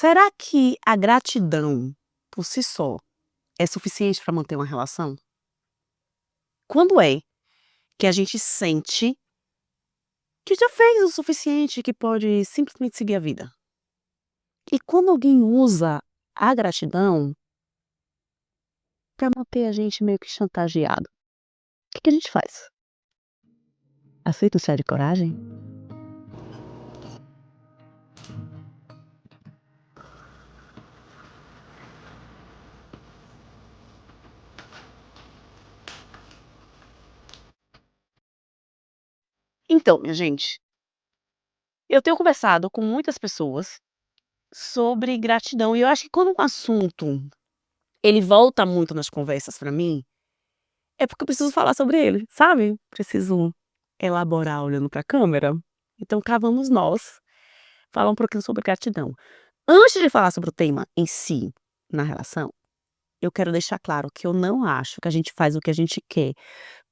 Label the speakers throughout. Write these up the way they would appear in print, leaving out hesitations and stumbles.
Speaker 1: Será que a gratidão, por si só, é suficiente para manter uma relação? Quando é que a gente sente que já fez o suficiente, que pode simplesmente seguir a vida? E quando alguém usa a gratidão para manter a gente meio que chantageado, o que a gente faz? Aceita o chá de coragem? Então, minha gente, eu tenho conversado com muitas pessoas sobre gratidão e eu acho que quando um assunto ele volta muito nas conversas para mim, é porque eu preciso falar sobre ele, sabe? Preciso elaborar olhando para a câmera. Então cá vamos nós falar um pouquinho sobre gratidão. Antes de falar sobre o tema em si, na relação, eu quero deixar claro que eu não acho que a gente faz o que a gente quer,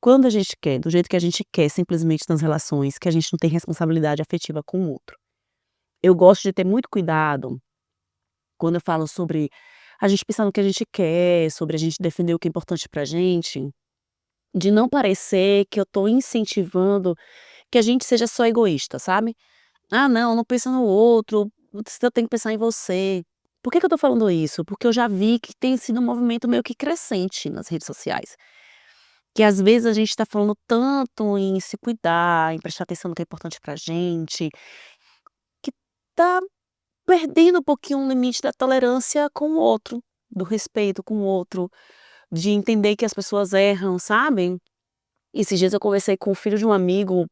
Speaker 1: quando a gente quer, do jeito que a gente quer, simplesmente nas relações, que a gente não tem responsabilidade afetiva com o outro. Eu gosto de ter muito cuidado quando eu falo sobre a gente pensar no que a gente quer, sobre a gente defender o que é importante pra gente, de não parecer que eu tô incentivando que a gente seja só egoísta, sabe? "Ah não, não pensa no outro, você tem que pensar em você". Por que que eu tô falando isso? Porque eu já vi que tem sido um movimento meio que crescente nas redes sociais, que às vezes a gente tá falando tanto em se cuidar, em prestar atenção no que é importante pra gente, que tá perdendo um pouquinho o limite da tolerância com o outro, do respeito com o outro, de entender que as pessoas erram, sabe? Esses dias eu conversei com o filho de um amigo,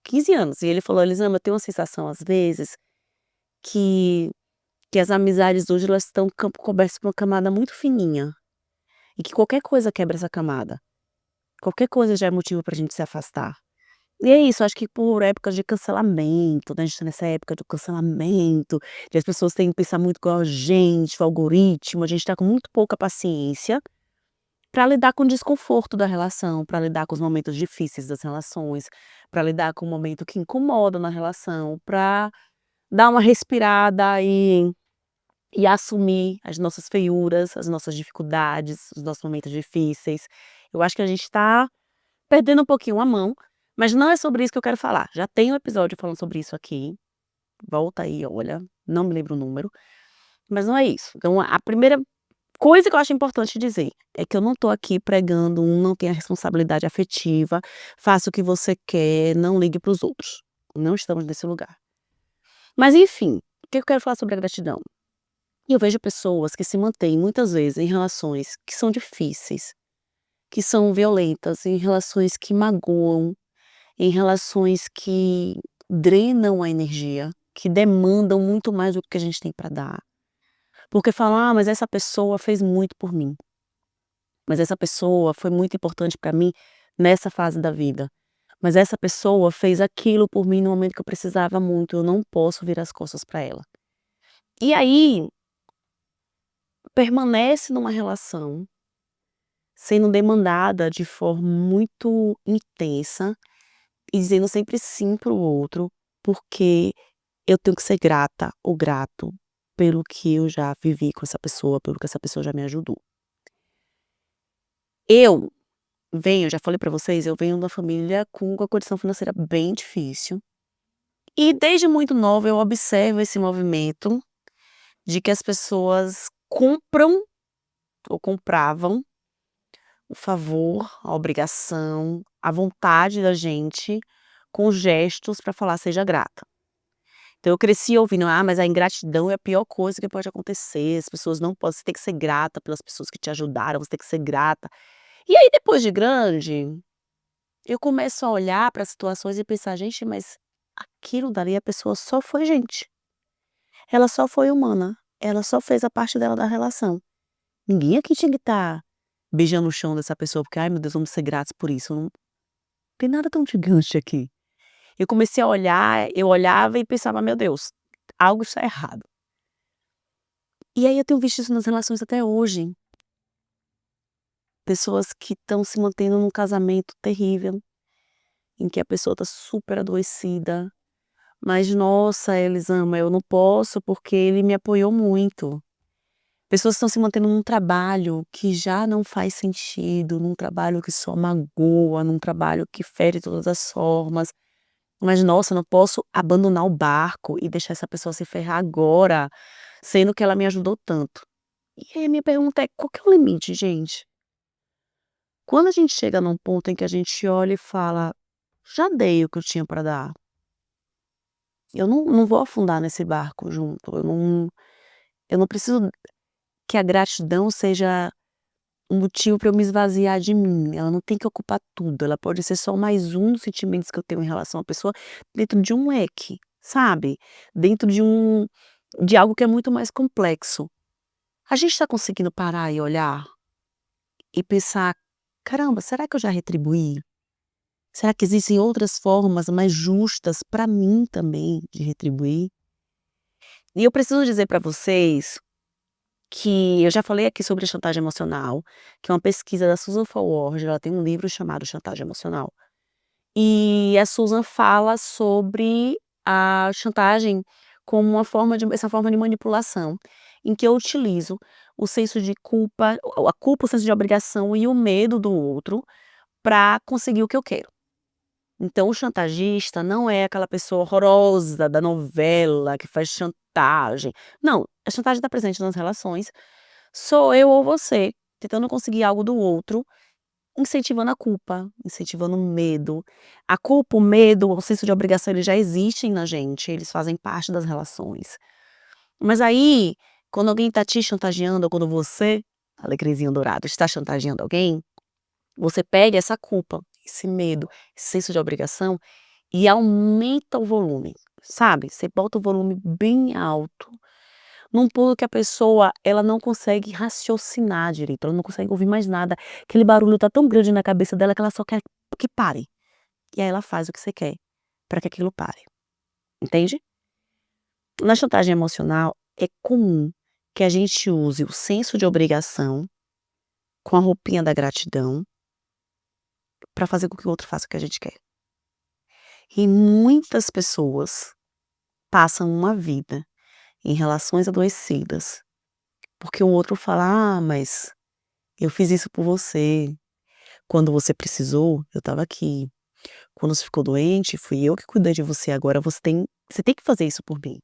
Speaker 1: 15 anos, e ele falou: "Elisama, eu tenho uma sensação às vezes que as amizades hoje elas estão cobertas por uma camada muito fininha, e que qualquer coisa quebra essa camada, qualquer coisa já é motivo pra gente se afastar". E é isso, acho que por épocas de cancelamento, né, a gente tá nessa época do cancelamento, de as pessoas têm que pensar muito igual a gente, o algoritmo, a gente tá com muito pouca paciência pra lidar com o desconforto da relação, pra lidar com os momentos difíceis das relações, pra lidar com o momento que incomoda na relação, pra dar uma respirada e assumir as nossas feiuras, as nossas dificuldades, os nossos momentos difíceis. Eu acho que a gente tá perdendo um pouquinho a mão, mas não é sobre isso que eu quero falar. Já tem um episódio falando sobre isso aqui, volta aí, olha, não me lembro o número, mas não é isso. Então a primeira coisa que eu acho importante dizer é que eu não tô aqui pregando um não tenha responsabilidade afetiva, faça o que você quer, não ligue para os outros. Não estamos nesse lugar. Mas enfim, o que eu quero falar sobre a gratidão? Eu vejo pessoas que se mantêm muitas vezes em relações que são difíceis, que são violentas, em relações que magoam, em relações que drenam a energia, que demandam muito mais do que a gente tem para dar. Porque falam: "Ah, mas essa pessoa fez muito por mim. Mas essa pessoa foi muito importante para mim nessa fase da vida. Mas essa pessoa fez aquilo por mim no momento que eu precisava muito, eu não posso virar as costas para ela". E aí, permanece numa relação, sendo demandada de forma muito intensa e dizendo sempre sim para o outro, porque eu tenho que ser grata ou grato pelo que eu já vivi com essa pessoa, pelo que essa pessoa já me ajudou. Eu já falei pra vocês, eu venho de uma família com uma condição financeira bem difícil, e desde muito nova eu observo esse movimento de que as pessoas compram ou compravam o favor, a obrigação, a vontade da gente com gestos pra falar: "Seja grata". Então eu cresci ouvindo: "Ah, mas a ingratidão é a pior coisa que pode acontecer, as pessoas não podem você tem que ser grata pelas pessoas que te ajudaram, você tem que ser grata". E aí depois de grande, eu começo a olhar para as situações e pensar: "Gente, mas aquilo dali a pessoa só foi gente, ela só foi humana, ela só fez a parte dela da relação. Ninguém aqui tinha que estar beijando o chão dessa pessoa porque, ai meu Deus, vamos ser gratos por isso, não tem nada tão gigante aqui". Eu comecei a olhar, eu olhava e pensava: "Meu Deus, algo está errado". E aí eu tenho visto isso nas relações até hoje, pessoas que estão se mantendo num casamento terrível, em que a pessoa está super adoecida, Mas nossa, Elisama, eu não posso porque ele me apoiou muito. Pessoas estão se mantendo num trabalho que já não faz sentido, num trabalho que só magoa, num trabalho que fere todas as formas. Mas nossa, eu não posso abandonar o barco e deixar essa pessoa se ferrar agora, sendo que ela me ajudou tanto. E aí a minha pergunta é: qual que é o limite, gente? Quando a gente chega num ponto em que a gente olha e fala: "Já dei o que eu tinha para dar, eu não vou afundar nesse barco junto, eu não preciso que a gratidão seja um motivo para eu me esvaziar de mim, ela não tem que ocupar tudo, ela pode ser só mais um dos sentimentos que eu tenho em relação à pessoa dentro de um leque, sabe, dentro de algo que é muito mais complexo. A gente está conseguindo parar e olhar e pensar: "Caramba, será que eu já retribuí? Será que existem outras formas mais justas para mim também de retribuir?" E eu preciso dizer para vocês que eu já falei aqui sobre chantagem emocional, que é uma pesquisa da Susan Forward, ela tem um livro chamado Chantagem Emocional. E a Susan fala sobre a chantagem como essa forma de manipulação, em que eu utilizo o senso de culpa, a culpa, o senso de obrigação e o medo do outro para conseguir o que eu quero. Então o chantagista não é aquela pessoa horrorosa da novela que faz chantagem. Não, a chantagem está presente nas relações. Sou eu ou você tentando conseguir algo do outro, incentivando a culpa, incentivando o medo. A culpa, o medo, o senso de obrigação, eles já existem na gente, eles fazem parte das relações. Mas aí, quando alguém está te chantageando, ou quando você, alecrimzinho dourado, está chantageando alguém, você pega essa culpa, esse medo, esse senso de obrigação e aumenta o volume, sabe? Você bota o volume bem alto, num ponto que a pessoa, ela não consegue raciocinar direito, ela não consegue ouvir mais nada. Aquele barulho tá tão grande na cabeça dela que ela só quer que pare. E aí ela faz o que você quer para que aquilo pare, entende? Na chantagem emocional, é comum que a gente use o senso de obrigação com a roupinha da gratidão para fazer com que o outro faça o que a gente quer. E muitas pessoas passam uma vida em relações adoecidas, porque o outro fala: "Ah, mas eu fiz isso por você. Quando você precisou, eu estava aqui. Quando você ficou doente, fui eu que cuidei de você, agora você tem que fazer isso por mim.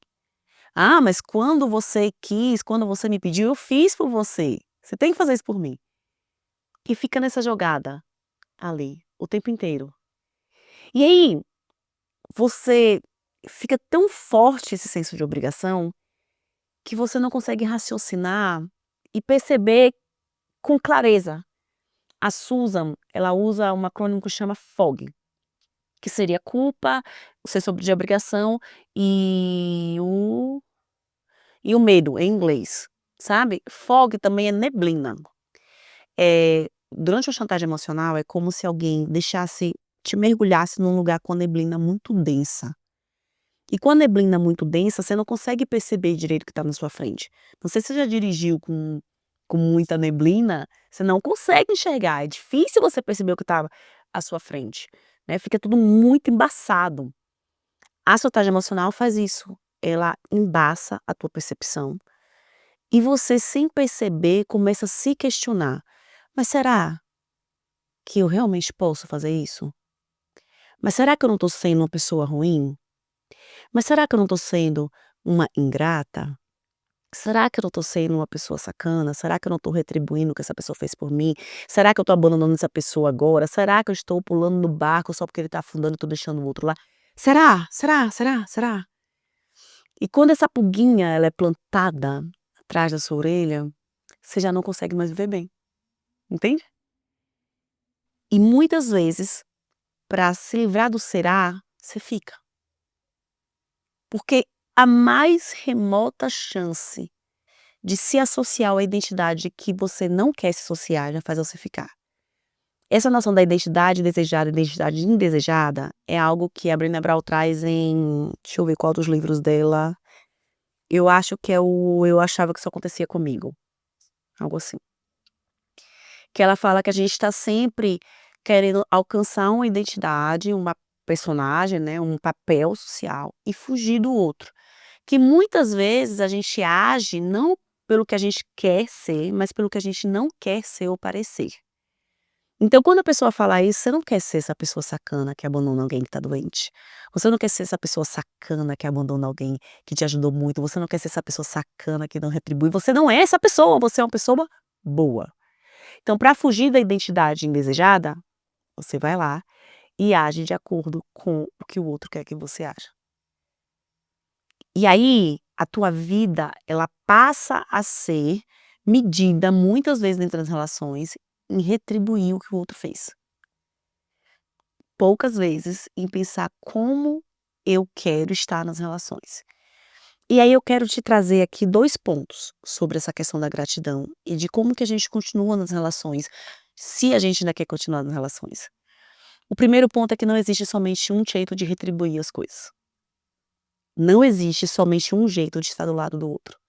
Speaker 1: Ah, mas quando você quis, quando você me pediu, eu fiz por você. Você tem que fazer isso por mim." E fica nessa jogada ali o tempo inteiro. E aí, você fica tão forte esse senso de obrigação que você não consegue raciocinar e perceber com clareza. A Susan, ela usa um acrônimo que chama FOG, que seria culpa, o senso de obrigação e o medo em inglês, sabe. Fog também é neblina. Durante a chantagem emocional é como se alguém te mergulhasse num lugar com a neblina muito densa. E com a neblina muito densa, você não consegue perceber direito o que está na sua frente. Não sei se você já dirigiu com muita neblina, você não consegue enxergar, é difícil você perceber o que está à sua frente, né, fica tudo muito embaçado. A chantagem emocional faz isso, ela embaça a tua percepção, e você sem perceber começa a se questionar: "Mas será que eu realmente posso fazer isso? Mas será que eu não estou sendo uma pessoa ruim? Mas será que eu não estou sendo uma ingrata? Será que eu não estou sendo uma pessoa sacana? Será que eu não estou retribuindo o que essa pessoa fez por mim? Será que eu estou abandonando essa pessoa agora? Será que eu estou pulando no barco só porque ele está afundando e estou deixando o outro lá? Será? Será? Será? Será?" E quando essa pulguinha ela é plantada atrás da sua orelha, você já não consegue mais viver bem, entende? E muitas vezes, para se livrar do "será", você fica. Porque a mais remota chance de se associar a identidade que você não quer se associar, já faz você ficar. Essa noção da identidade desejada e identidade indesejada é algo que a Brené Brown traz em deixa eu ver qual dos livros dela, eu acho que é o "Eu Achava Que Isso Acontecia Comigo", algo assim. Que ela fala que a gente está sempre querendo alcançar uma identidade, uma personagem, né, um papel social e fugir do outro. Que muitas vezes a gente age não pelo que a gente quer ser, mas pelo que a gente não quer ser ou parecer. Então, quando a pessoa fala isso, você não quer ser essa pessoa sacana que abandona alguém que tá doente. Você não quer ser essa pessoa sacana que abandona alguém que te ajudou muito. Você não quer ser essa pessoa sacana que não retribui. Você não é essa pessoa, você é uma pessoa boa. Então, para fugir da identidade indesejada, você vai lá e age de acordo com o que o outro quer que você haja. E aí, a tua vida, ela passa a ser medida, muitas vezes dentro das relações, em retribuir o que o outro fez. Poucas vezes em pensar como eu quero estar nas relações. E aí eu quero te trazer aqui 2 pontos sobre essa questão da gratidão e de como que a gente continua nas relações, se a gente ainda quer continuar nas relações. O primeiro ponto é que não existe somente um jeito de retribuir as coisas. Não existe somente um jeito de estar do lado do outro.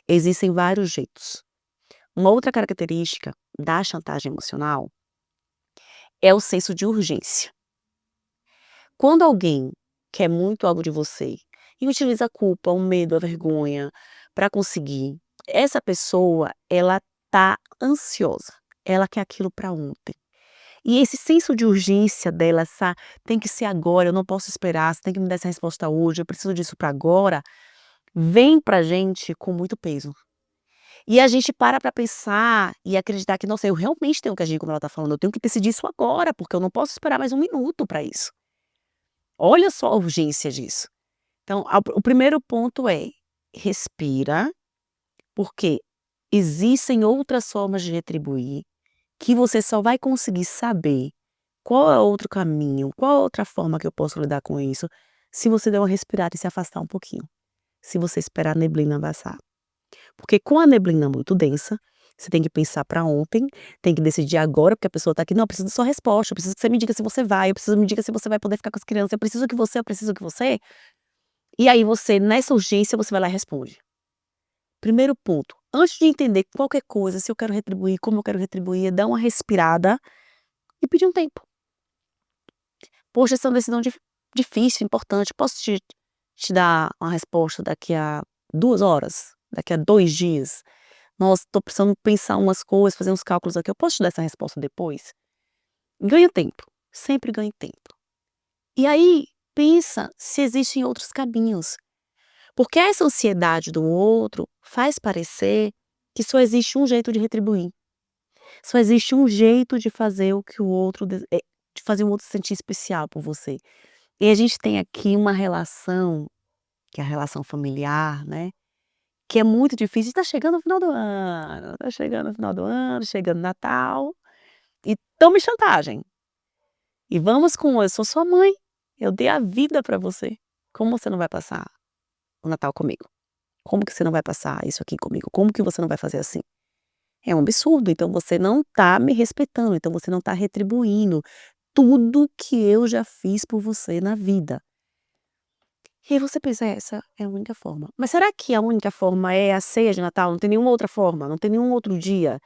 Speaker 1: Existem vários jeitos. Uma outra característica da chantagem emocional é o senso de urgência. Quando alguém quer muito algo de você e utiliza a culpa, o medo, a vergonha para conseguir, essa pessoa, ela tá ansiosa, ela quer aquilo para ontem. E esse senso de urgência dela, essa tem que ser agora, eu não posso esperar, você tem que me dar essa resposta hoje, eu preciso disso para agora, vem pra gente com muito peso. E a gente para pensar e acreditar que: "Nossa, eu realmente tenho que agir como ela tá falando, eu tenho que decidir isso agora, porque eu não posso esperar mais um minuto para isso". Olha só a urgência disso. Então, o primeiro ponto é: respira, porque existem outras formas de retribuir, que você só vai conseguir saber qual é o outro caminho, qual é a outra forma que eu posso lidar com isso, se você der uma respirada e se afastar um pouquinho, se você esperar a neblina passar. Porque com a neblina muito densa, você tem que pensar para ontem, tem que decidir agora, porque a pessoa tá aqui: "Não, eu preciso da sua resposta, eu preciso que você me diga se você vai, eu preciso me diga se você vai poder ficar com as crianças, eu preciso que você". E aí você, nessa urgência, você vai lá e responde. Primeiro ponto, antes de entender qualquer coisa, se eu quero retribuir, como eu quero retribuir, é dar uma respirada e pedir um tempo. "Poxa, essa é uma decisão difícil, importante, posso te dar uma resposta daqui a 2 horas? Daqui a 2 dias? Nossa, tô precisando pensar umas coisas, fazer uns cálculos aqui, eu posso te dar essa resposta depois?". Ganha tempo, sempre ganhe tempo. E aí, pensa se existem outros caminhos. Porque essa ansiedade do outro faz parecer que só existe um jeito de retribuir, só existe um jeito de fazer o que o outro de fazer o outro se sentir especial por você. E a gente tem aqui uma relação, que é a relação familiar, né, que é muito difícil. Tá chegando o final do ano, tá chegando o final do ano, chegando Natal, e tome chantagem. E vamos com: "Eu sou sua mãe, eu dei a vida pra você, como você não vai passar o Natal comigo?". Como que você não vai passar isso aqui comigo? Como que você não vai fazer assim? É um absurdo, então você não tá me respeitando, então você não tá retribuindo tudo que eu já fiz por você na vida. E aí você pensa: "É, essa é a única forma". Mas será que a única forma é a ceia de Natal? Não tem nenhuma outra forma? Não tem nenhum outro dia?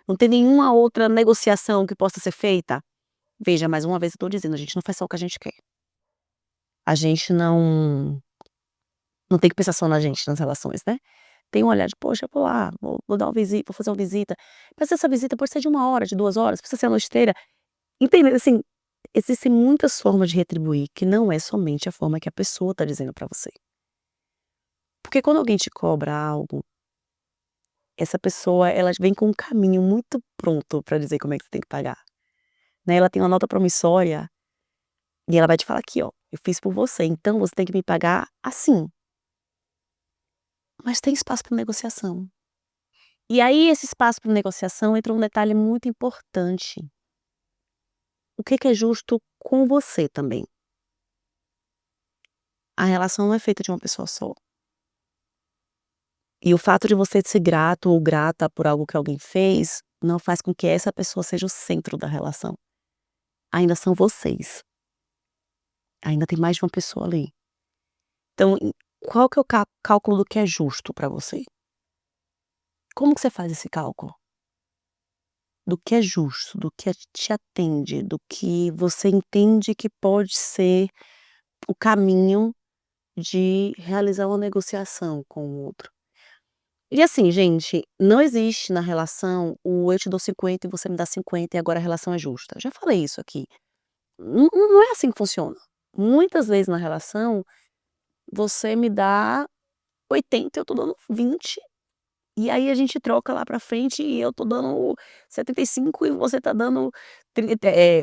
Speaker 1: Não tem nenhuma outra negociação que possa ser feita? Veja, mais uma vez eu tô dizendo, a gente não faz só o que a gente quer. A gente não tem que pensar só na gente, nas relações, né. Tem um olhar de: "Poxa, eu vou lá, vou dar uma visita, vou fazer uma visita", mas essa visita pode ser de 1 hora, de 2 horas, precisa ser a noite inteira. Entende, assim, existem muitas formas de retribuir, que não é somente a forma que a pessoa tá dizendo pra você. Porque quando alguém te cobra algo, essa pessoa, ela vem com um caminho muito pronto pra dizer como é que você tem que pagar, né, ela tem uma nota promissória, e ela vai te falar: "Aqui ó, eu fiz por você, então você tem que me pagar assim". Mas tem espaço pra negociação. E aí esse espaço para negociação entra um detalhe muito importante. O que que é justo com você também. A relação não é feita de uma pessoa só. E o fato de você ser grato ou grata por algo que alguém fez, não faz com que essa pessoa seja o centro da relação. Ainda são vocês. Ainda tem mais de uma pessoa ali. Então, qual que é o cálculo do que é justo para você? Como que você faz esse cálculo? do que é justo, do que te atende, do que você entende que pode ser o caminho de realizar uma negociação com o outro. E assim, gente, não existe na relação o eu te dou 50 e você me dá 50 e agora a relação é justa. Já falei isso aqui. Não é assim que funciona. Muitas vezes na relação, você me dá 80, eu tô dando 20, e aí a gente troca lá pra frente e eu tô dando 75 e você tá dando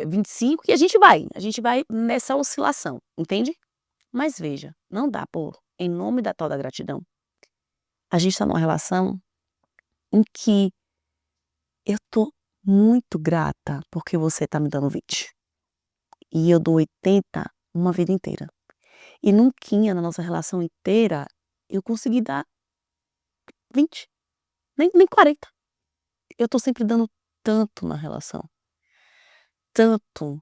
Speaker 1: 25 e a gente vai nessa oscilação, entende? Mas veja, não dá por em nome da tal da gratidão, a gente tá numa relação em que eu tô muito grata porque você tá me dando 20 e eu dou 80 uma vida inteira. E nunquinha na nossa relação inteira eu consegui dar 20, nem 40. Eu tô sempre dando tanto na relação, tanto.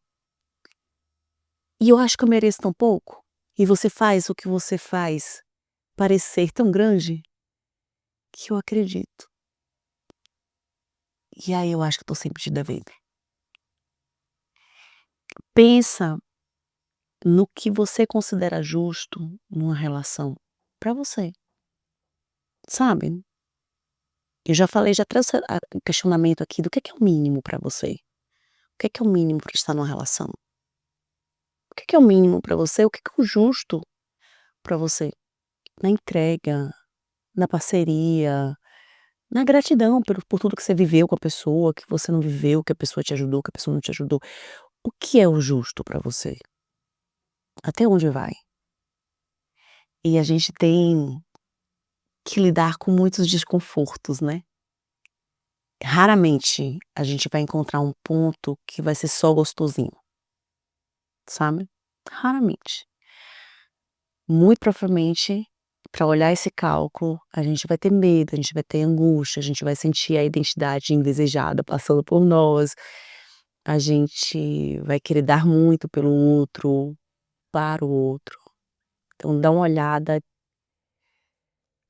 Speaker 1: E eu acho que eu mereço tão pouco. E você faz o que você faz parecer tão grande, que eu acredito. E aí eu acho que eu tô sempre te devendo. Pensa no que você considera justo numa relação pra você, sabe? Eu já falei, já trouxe o questionamento aqui do que é o mínimo pra você. O que é o mínimo pra estar numa relação? O que é o mínimo pra você? O que é o justo pra você? Na entrega, na parceria, na gratidão por tudo que você viveu com a pessoa, que você não viveu, que a pessoa te ajudou, que a pessoa não te ajudou. O que é o justo pra você? Até onde vai? E a gente tem que lidar com muitos desconfortos, né. Raramente a gente vai encontrar um ponto que vai ser só gostosinho, sabe. Raramente. Muito provavelmente, para olhar esse cálculo, a gente vai ter medo, a gente vai ter angústia, a gente vai sentir a identidade indesejada passando por nós, a gente vai querer dar muito pelo outro, para o outro. Então dá uma olhada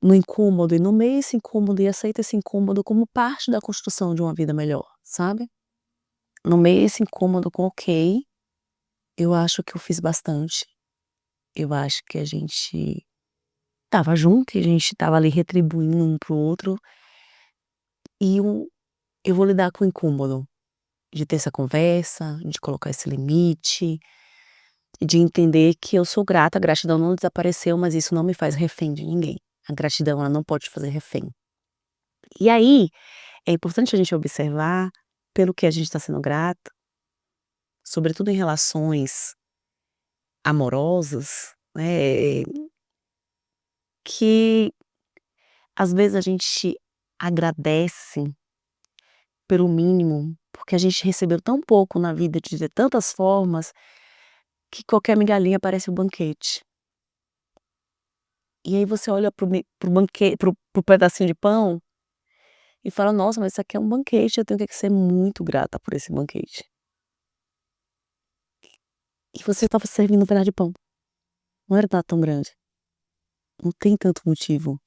Speaker 1: no incômodo e nomeia esse incômodo e aceita esse incômodo como parte da construção de uma vida melhor, sabe. Nomeia esse incômodo com: "Ok, eu acho que eu fiz bastante, eu acho que a gente estava junto e a gente estava ali retribuindo um para o outro, e eu vou lidar com o incômodo de ter essa conversa, de colocar esse limite, de entender que eu sou grata, a gratidão não desapareceu, mas isso não me faz refém de ninguém. A gratidão, ela não pode te fazer refém". E aí, é importante a gente observar pelo que a gente está sendo grato, sobretudo em relações amorosas, né, que às vezes a gente agradece pelo mínimo, porque a gente recebeu tão pouco na vida de tantas formas, que qualquer migalhinha parece um banquete. E aí você olha para o banque para o pedacinho de pão e fala: "Nossa, mas isso aqui é um banquete, eu tenho que ser muito grata por esse banquete". E você estava servindo um pedaço de pão, não era nada tão grande. Não tem tanto motivo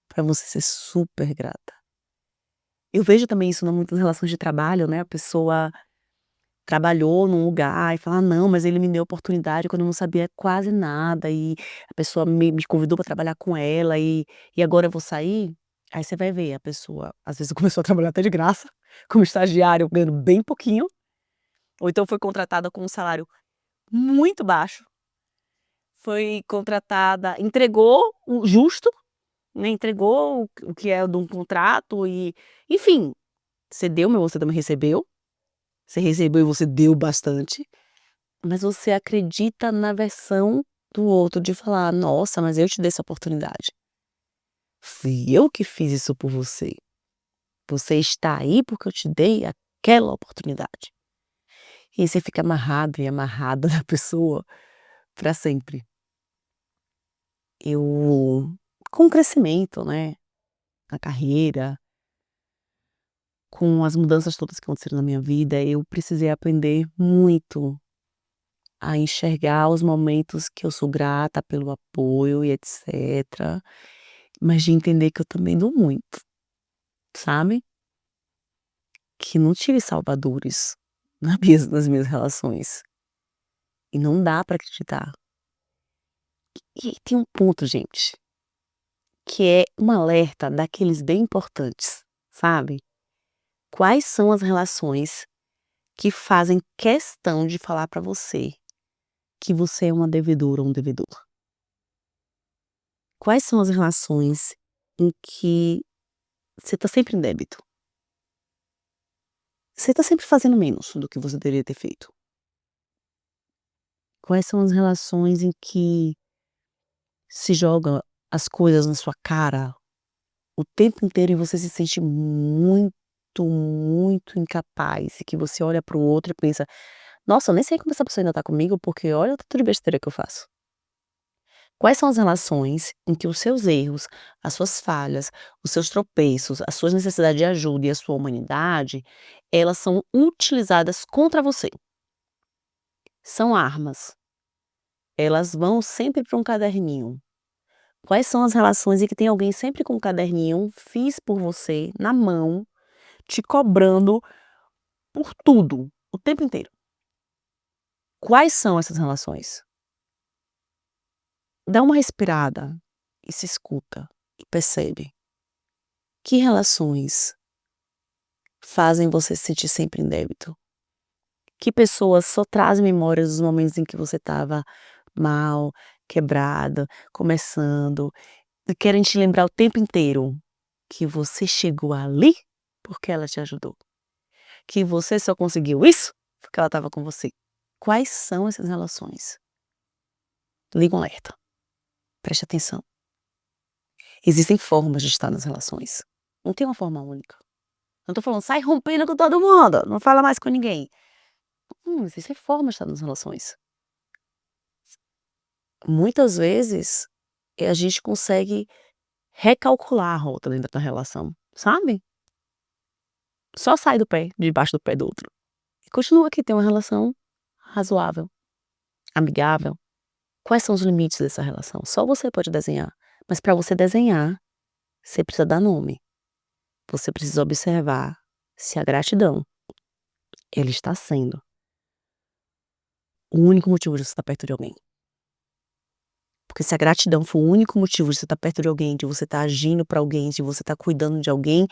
Speaker 1: para você ser super grata. Eu vejo também isso em muitas relações de trabalho, né, a pessoa trabalhou num lugar e fala: "Ah, não, mas ele me deu oportunidade quando eu não sabia quase nada e a pessoa me convidou para trabalhar com ela e agora eu vou sair". Aí você vai ver, a pessoa às vezes começou a trabalhar até de graça, como estagiário ganhando bem pouquinho, ou então foi contratada com um salário muito baixo, foi contratada, entregou o justo, né, entregou o que é de um contrato e enfim, você deu, mas você também recebeu, você recebeu e você deu bastante. Mas você acredita na versão do outro de falar: "Nossa, mas eu te dei essa oportunidade. Fui eu que fiz isso por você. Você está aí porque eu te dei aquela oportunidade". E aí você fica amarrado e amarrada na pessoa pra sempre. Eu com o crescimento, né, na carreira, com as mudanças todas que aconteceram na minha vida, eu precisei aprender muito a enxergar os momentos que eu sou grata pelo apoio e etcétera, mas de entender que eu também dou muito, sabe. que não tive salvadores nas minhas relações. E não dá pra acreditar. E tem um ponto, gente, que é um alerta daqueles bem importantes, sabe? Quais são as relações que fazem questão de falar pra você que você é uma devedora ou um devedor? Quais são as relações em que você tá sempre em débito? Você tá sempre fazendo menos do que você deveria ter feito? Quais são as relações em que se joga as coisas na sua cara o tempo inteiro e você se sente muito, muito incapaz e que você olha para o outro e pensa: "Nossa, eu nem sei como essa pessoa ainda tá comigo, porque olha o tanto de besteira que eu faço". Quais são as relações em que os seus erros, as suas falhas, os seus tropeços, as suas necessidades de ajuda e a sua humanidade, elas são utilizadas contra você? São armas. Elas vão sempre para um caderninho. Quais são as relações em que tem alguém sempre com um caderninho, "fiz por você", na mão, te cobrando por tudo, o tempo inteiro? Quais são essas relações? Dá uma respirada e se escuta e percebe. Que relações fazem você se sentir sempre em débito? Que pessoas só trazem memórias dos momentos em que você estava mal, quebrada, começando, e querem te lembrar o tempo inteiro que você chegou ali porque ela te ajudou, que você só conseguiu isso porque ela estava com você. Quais são essas relações? Liga um alerta, preste atenção. Existem formas de estar nas relações. Não tem uma forma única. Não tô falando: "Sai rompendo com todo mundo, não fala mais com ninguém". Existem formas de estar nas relações. Muitas vezes, a gente consegue recalcular a rota dentro da relação, sabe? Só sai do pé, debaixo do pé do outro. E continua aqui, ter uma relação razoável, amigável. Quais são os limites dessa relação? Só você pode desenhar. Mas para você desenhar, você precisa dar nome. Você precisa observar se a gratidão, ele está sendo o único motivo de você estar perto de alguém. Porque se a gratidão for o único motivo de você estar perto de alguém, de você estar agindo para alguém, de você estar cuidando de alguém,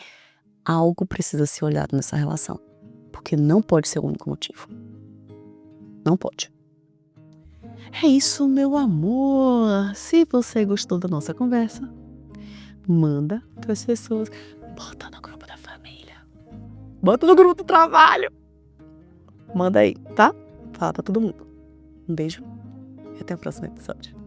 Speaker 1: algo precisa ser olhado nessa relação. Porque não pode ser o único motivo. Não pode. É isso, meu amor. Se você gostou da nossa conversa, manda para as pessoas. Bota no grupo da família. Bota no grupo do trabalho. Manda aí, tá? Fala pra todo mundo. Um beijo e até o próximo episódio.